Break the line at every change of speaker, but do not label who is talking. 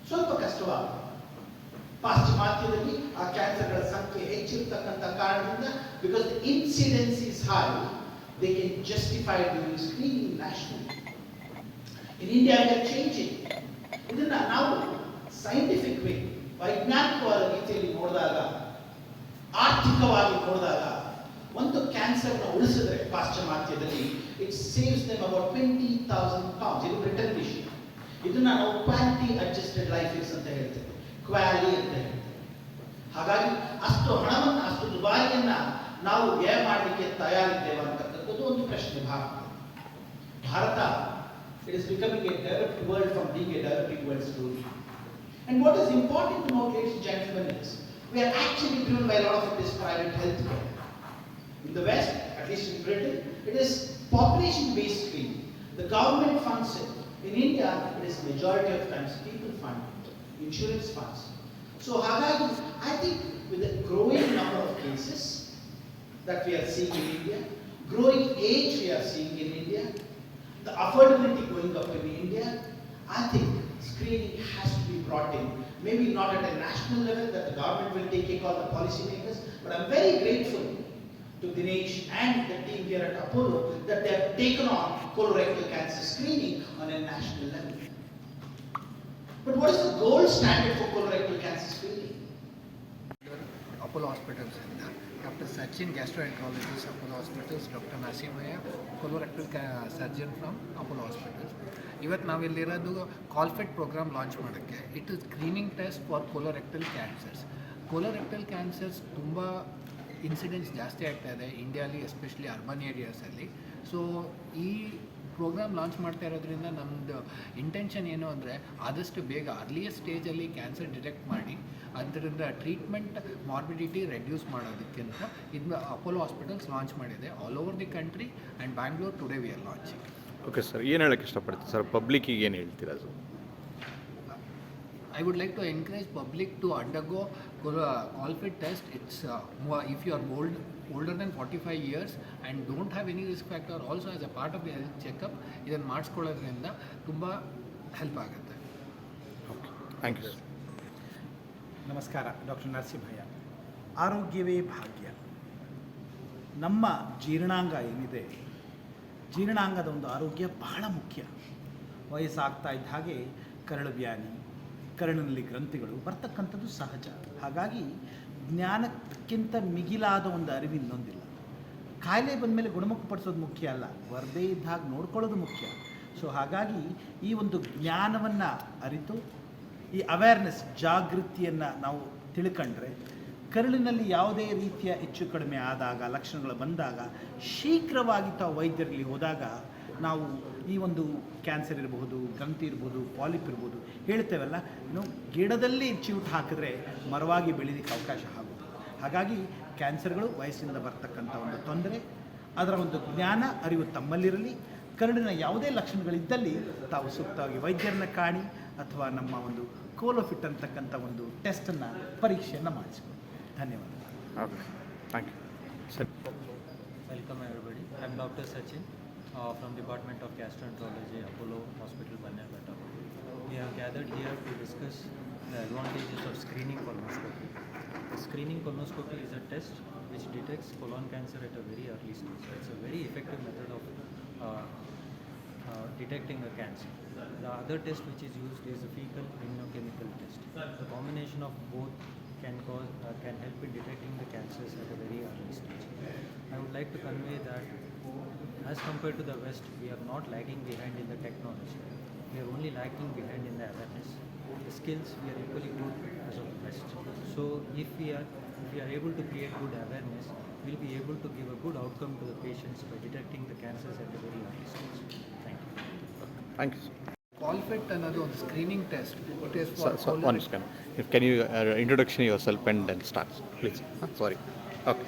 ಸ್ವಲ್ಪ ಕಷ್ಟವಾಗುತ್ತೆ. ಪಾಶ್ಚಿಮಾತ್ಯದಲ್ಲಿ ಆ ಕ್ಯಾನ್ಸರ್ಗಳ ಸಂಖ್ಯೆ ಹೆಚ್ಚಿರ್ತಕ್ಕಂಥ ಕಾರಣದಿಂದ, because the incidence is high, they can justify doing screening nationally. In India we are changing. ಇದನ್ನ ನಾವು ಸೈಂಟಿಫಿಕ್ ವೇ, ವೈಜ್ಞಾನಿಕವಾದ ರೀತಿಯಲ್ಲಿ ನೋಡಿದಾಗ, ಆರ್ಥಿಕವಾಗಿ ನೋಡಿದಾಗ, ಒಂದು ಕ್ಯಾನ್ಸರ್ನ ಉಳಿಸಿದ್ರೆ ಪಾಶ್ಚಿಮಾತ್ಯದಲ್ಲಿ it saves them about 20,000 pounds. ಇದು ಬ್ರಿಟನ್ ವಿಷಯ. ಇದನ್ನ ನಾವು ಕ್ವಾಲಿಟಿ ಅಡ್ಜಸ್ಟೆಡ್ ಲೈಫ್ ಅಂತ ಹೇಳ್ತೇವೆ, ಕ್ವಾಲಿ ಅಂತ ಹೇಳ್ತೇವೆ. ಹಾಗಾಗಿ ಅಷ್ಟು ಹಣವನ್ನು, ಅಷ್ಟು ದುಬಾರಿಯನ್ನ ನಾವು ವ್ಯಯ ಮಾಡಲಿಕ್ಕೆ ತಯಾರಿದ್ದೇವೆ ಅಂತಕ್ಕಂಥದ್ದು ಒಂದು ಪ್ರಶ್ನೆ. Bharat it is becoming a developed world from being a developing world slowly. And what is important to note, ladies and gentlemen, is we are actually driven by a lot of it is private health care. In the West, at least in Britain, it is population-based screening. The government funds it. In India, it is majority of times people fund it, insurance funds. So, I think with the growing number of cases that we are seeing in India, growing age we are seeing in India, the affordability going up in India, I think screening has to be brought in. Maybe not at a national level that the government will take a call, the policy makers, but I'm very grateful to Dinesh and the team here at Apollo that they have taken on colorectal cancer screening on a national level. But what is the gold standard for colorectal cancer screening?
Apollo Hospitals, Dr. Sachin, gastroenterologist, Apollo Hospitals, Dr. Nasim Bhaiya, colorectal surgeon from Apollo Hospitals. ಇವತ್ತು ನಾವಿಲ್ಲಿರೋದು ಕಾಲ್ಫೆಟ್ program launch ಮಾಡೋಕ್ಕೆ. It is screening test for colorectal cancers. Colorectal cancers ತುಂಬ incidence ಜಾಸ್ತಿ ಆಗ್ತಾ ಇದೆ ಇಂಡಿಯಾಲಿ, especially urban ಏರಿಯಾಸಲ್ಲಿ. ಸೊ ಈ ಪ್ರೋಗ್ರಾಮ್ ಲಾಂಚ್ ಮಾಡ್ತಾ ಇರೋದ್ರಿಂದ ನಮ್ಮದು ಇಂಟೆನ್ಷನ್ ಏನು ಅಂದರೆ ಆದಷ್ಟು ಬೇಗ ಅರ್ಲಿಯಸ್ಟ್ ಸ್ಟೇಜಲ್ಲಿ ಕ್ಯಾನ್ಸರ್ ಡಿಟೆಕ್ಟ್ ಮಾಡಿ ಅದರಿಂದ ಟ್ರೀಟ್ಮೆಂಟ್ ಮಾರ್ಬಿಡಿಟಿ ರೆಡ್ಯೂಸ್ ಮಾಡೋದಕ್ಕಿಂತ ಇದನ್ನ ಅಪೋಲೋ ಹಾಸ್ಪಿಟಲ್ಸ್ ಲಾಂಚ್ ಮಾಡಿದೆ all over the country and Bangalore today we are launching.
Okay sir, ಏನು ಹೇಳೋಕ್ಕೆ ಇಷ್ಟಪಡ್ತೀವಿ ಸರ್ ಪಬ್ಲಿಕ್ಕಿಗೆ, ಏನು ಹೇಳ್ತೀರಾ sir?
I would like to encourage public to undergo Colfit test. It's if you are older than 45 years and don't have any risk factor, also as a part of the health checkup, ಇದನ್ನು ಮಾಡಿಸ್ಕೊಳ್ಳೋದ್ರಿಂದ ತುಂಬ help ಆಗುತ್ತೆ.
Okay, thank you.
ನಮಸ್ಕಾರ, doctor Narasimhaiah. ಆರೋಗ್ಯವೇ ಭಾಗ್ಯ. ನಮ್ಮ ಜೀರ್ಣಾಂಗ ಏನಿದೆ, ಜೀರ್ಣಾಂಗದ ಒಂದು ಆರೋಗ್ಯ ಬಹಳ ಮುಖ್ಯ. ವಯಸ್ಸಾಗ್ತಾ ಇದ್ದ ಹಾಗೆ ಕರಳು ವ್ಯಾನಿ, ಕರಳಿನಲ್ಲಿ ಗ್ರಂಥಿಗಳು ಬರ್ತಕ್ಕಂಥದ್ದು ಸಹಜ. ಹಾಗಾಗಿ ಜ್ಞಾನಕ್ಕಿಂತ ಮಿಗಿಲಾದ ಒಂದು ಅರಿವು ಇನ್ನೊಂದಿಲ್ಲ. ಕಾಯಿಲೆ ಬಂದ ಮೇಲೆ ಗುಣಮುಖಪಡಿಸೋದು ಮುಖ್ಯ ಅಲ್ಲ, ಬರದೇ ಇದ್ದ ಹಾಗೆ ನೋಡ್ಕೊಳ್ಳೋದು ಮುಖ್ಯ. ಸೊ ಹಾಗಾಗಿ ಈ ಒಂದು ಜ್ಞಾನವನ್ನು ಅರಿತು, ಈ ಅವೇರ್ನೆಸ್, ಜಾಗೃತಿಯನ್ನು ನಾವು ತಿಳ್ಕೊಂಡ್ರೆ, ಕರಳಿನಲ್ಲಿ ಯಾವುದೇ ರೀತಿಯ ಹೆಚ್ಚು ಕಡಿಮೆ ಆದಾಗ, ಲಕ್ಷಣಗಳು ಬಂದಾಗ ಶೀಘ್ರವಾಗಿ ತಾವು ವೈದ್ಯರಲ್ಲಿ ಹೋದಾಗ ನಾವು ಈ ಒಂದು ಕ್ಯಾನ್ಸರ್ ಇರಬಹುದು, ಗ್ರಂಥಿ ಇರ್ಬೋದು, ಪಾಲಿಪ್ ಇರ್ಬೋದು, ಹೇಳ್ತೇವಲ್ಲ, ಗಿಡದಲ್ಲಿ ಚಿವುಟು ಹಾಕಿದ್ರೆ ಮರವಾಗಿ ಬೆಳೀಲಿಕ್ಕೆ ಅವಕಾಶ ಆಗುತ್ತೆ. ಹಾಗಾಗಿ ಕ್ಯಾನ್ಸರ್ಗಳು ವಯಸ್ಸಿನಿಂದ ಬರ್ತಕ್ಕಂಥ ಒಂದು ತೊಂದರೆ, ಅದರ ಒಂದು ಜ್ಞಾನ ಅರಿವು ತಮ್ಮಲ್ಲಿರಲಿ. ಕರಳಿನ ಯಾವುದೇ ಲಕ್ಷಣಗಳಿದ್ದಲ್ಲಿ ತಾವು ಸೂಕ್ತವಾಗಿ ವೈದ್ಯರನ್ನ ಕಾಣಿ ಅಥವಾ ನಮ್ಮ ಒಂದು ಕೋಲೋಫಿಟ್ ಅಂತಕ್ಕಂಥ ಒಂದು ಟೆಸ್ಟನ್ನು, ಪರೀಕ್ಷೆಯನ್ನು ಮಾಡಿಸ್ಕೊಳ್ಳಿ. ಧನ್ಯವಾದ.
Okay, thank you sir.
Welcome everybody. I am Dr. Sachin from Department of Gastroenterology, Apollo Hospital, Bannerghatta. We have gathered here to discuss the advantages of screening colonoscopy. Screening colonoscopy is a test which detects colon cancer at a very early stage. It's a very effective method of detecting a cancer. The other test which is used is the fecal immunochemical test. The combination of both can help in detecting the cancers at a very early stage. I would like to convey that as compared to the West, we are not lagging behind in the technology. We are only lagging behind in the awareness. The skills, we are equally good as of the West. So if we are able to create good awareness, we'll be able to give a good outcome to the patients by detecting the cancers at a very early stage. Thank you.
Thank you.
ಕಾಲ್ಫೆಟ್ ಅನ್ನೋದು ಒಂದು screening test. It is
one second. Can you introduction yourself and then start please? Sorry. Okay.